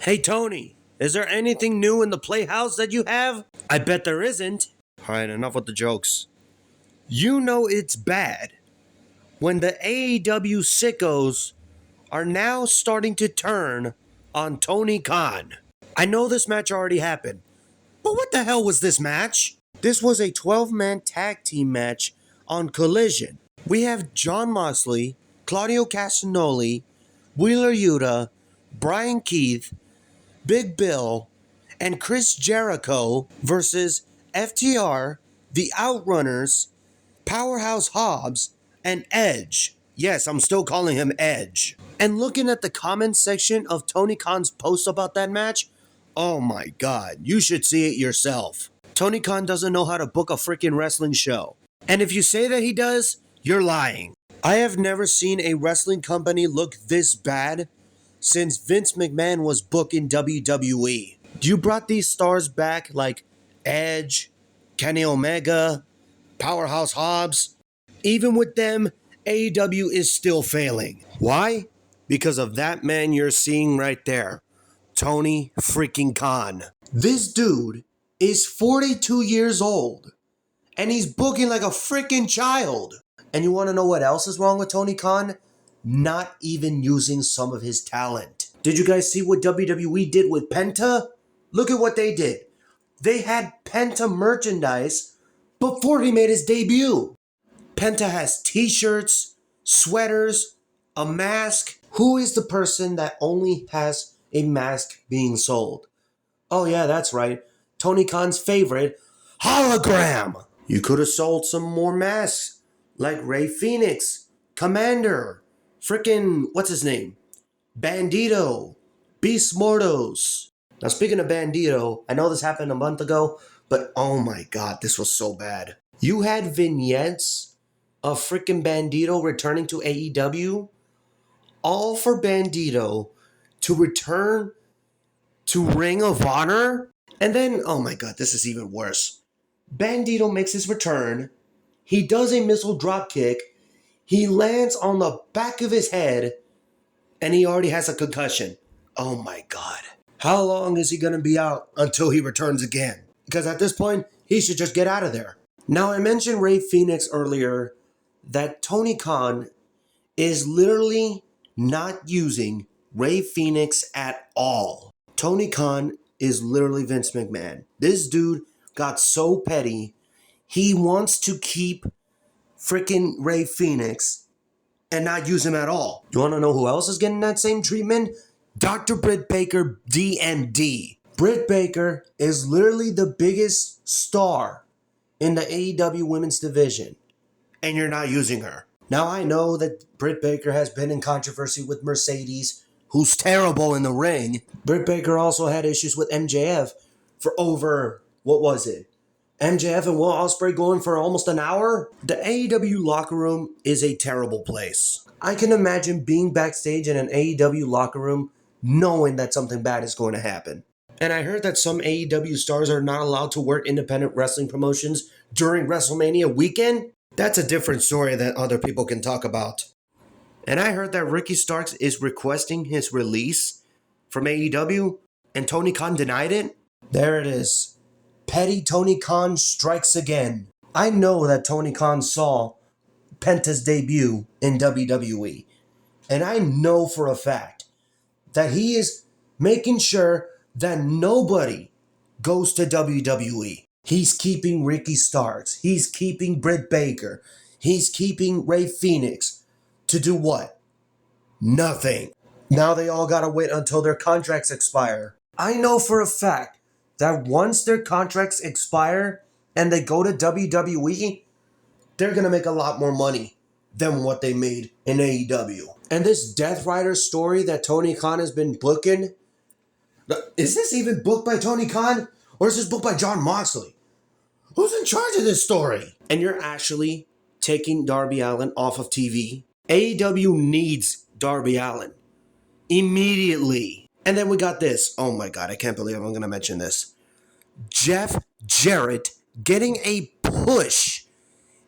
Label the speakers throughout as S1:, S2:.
S1: Hey Tony, is there anything new in the playhouse that you have? I bet there isn't. Alright, enough with the jokes. You know it's bad when the AEW sickos are now starting to turn on Tony Khan. I know this match already happened, but what the hell was this match? This was a 12-man tag team match on Collision. We have John Moxley, Claudio Castagnoli, Wheeler Yuta, Brian Keith, Big Bill, and Chris Jericho versus FTR, the Outrunners, Powerhouse Hobbs, and Edge. Yes, I'm still calling him Edge. And looking at the comments section of Tony Khan's post about that match, oh my god, you should see it yourself. Tony Khan doesn't know how to book a freaking wrestling show. And if you say that he does, you're lying. I have never seen a wrestling company look this bad since Vince McMahon was booking WWE. You brought these stars back like Edge, Kenny Omega, Powerhouse Hobbs. Even with them, AEW is still failing. Why? Because of that man you're seeing right there, Tony freaking Khan. This dude is 42 years old, and he's booking like a freaking child. And you want to know what else is wrong with Tony Khan? Not even using some of his talent. Did you guys see what WWE did with Penta? Look at what they did. They had Penta merchandise before he made his debut. Penta has t-shirts, sweaters, a mask. Who is the person that only has a mask being sold? Oh yeah, that's right. Tony Khan's favorite, hologram. You could have sold some more masks, like Rey Fenix, Commander, frickin' what's his name? Bandito, Beast Mortos. Now speaking of Bandito, I know this happened a month ago, but oh my god, this was so bad. You had vignettes of frickin' Bandito returning to AEW, all for Bandito to return to Ring of Honor, and then, oh my god, this is even worse. Bandito makes his return, he does a missile drop kick, he lands on the back of his head, and he already has a concussion. Oh my god. How long is he gonna be out until he returns again? Because at this point, he should just get out of there. Now, I mentioned Rey Fenix earlier, that Tony Khan is literally not using Rey Fenix at all. Tony Khan is literally Vince McMahon. This dude got so petty, he wants to keep freaking Rey Fenix and not use him at all. You want to know who else is getting that same treatment? Dr. Britt Baker, D&D. Britt Baker is literally the biggest star in the AEW women's division, and you're not using her. Now, I know that Britt Baker has been in controversy with Mercedes, who's terrible in the ring. Britt Baker also had issues with MJF for over, what was it? MJF and Will Ospreay going for almost an hour? The AEW locker room is a terrible place. I can imagine being backstage in an AEW locker room knowing that something bad is going to happen. And I heard that some AEW stars are not allowed to work independent wrestling promotions during WrestleMania weekend. That's a different story that other people can talk about. And I heard that Ricky Starks is requesting his release from AEW, and Tony Khan denied it. There it is. Petty Tony Khan strikes again. I know that Tony Khan saw Penta's debut in WWE. And I know for a fact that he is making sure that nobody goes to WWE. He's keeping Ricky Starks. He's keeping Britt Baker. He's keeping Rey Fenix. To do what? Nothing. Now they all gotta wait until their contracts expire. I know for a fact that once their contracts expire and they go to WWE, they're gonna make a lot more money than what they made in AEW. And this Death Rider story that Tony Khan has been booking, is this even booked by Tony Khan? Or is this booked by John Moxley? Who's in charge of this story? And you're actually taking Darby Allin off of TV? AEW needs Darby Allin immediately. And then we got this. Oh my god, I can't believe I'm going to mention this. Jeff Jarrett getting a push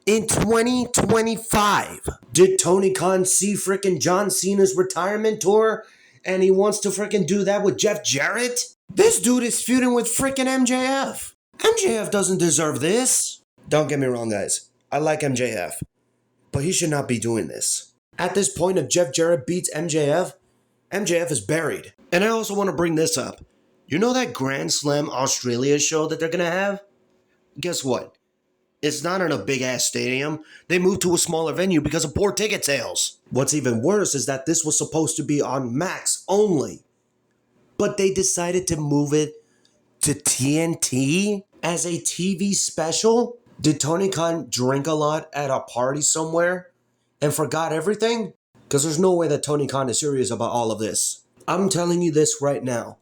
S1: in 2025. Did Tony Khan see frickin' John Cena's retirement tour And he wants to freaking do that with Jeff Jarrett? This dude is feuding with freaking MJF. MJF doesn't deserve this. Don't get me wrong, guys. I like MJF. But he should not be doing this. At this point, if Jeff Jarrett beats MJF, MJF is buried. And I also want to bring this up. You know that Grand Slam Australia show that they're going to have? Guess what? It's not in a big-ass stadium. They moved to a smaller venue because of poor ticket sales. What's even worse is that this was supposed to be on Max only. But they decided to move it to TNT as a TV special? Did Tony Khan drink a lot at a party somewhere and forgot everything? Because there's no way that Tony Khan is serious about all of this. I'm telling you this right now.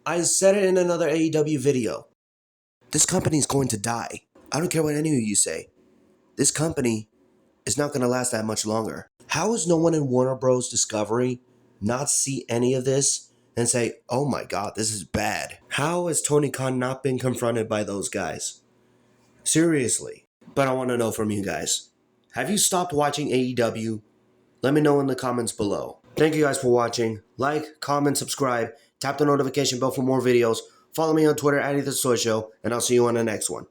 S1: I said it in another AEW video. This company is going to die. I don't care what any of you say. This company is not going to last that much longer. How is no one in Warner Bros. Discovery not see any of this and say, oh my god, this is bad? How has Tony Khan not been confronted by those guys? Seriously. But I want to know from you guys. Have you stopped watching AEW? Let me know in the comments below. Thank you guys for watching. Like, comment, subscribe. Tap the notification bell for more videos. Follow me on Twitter at @EthanSoyShow, and I'll see you on the next one.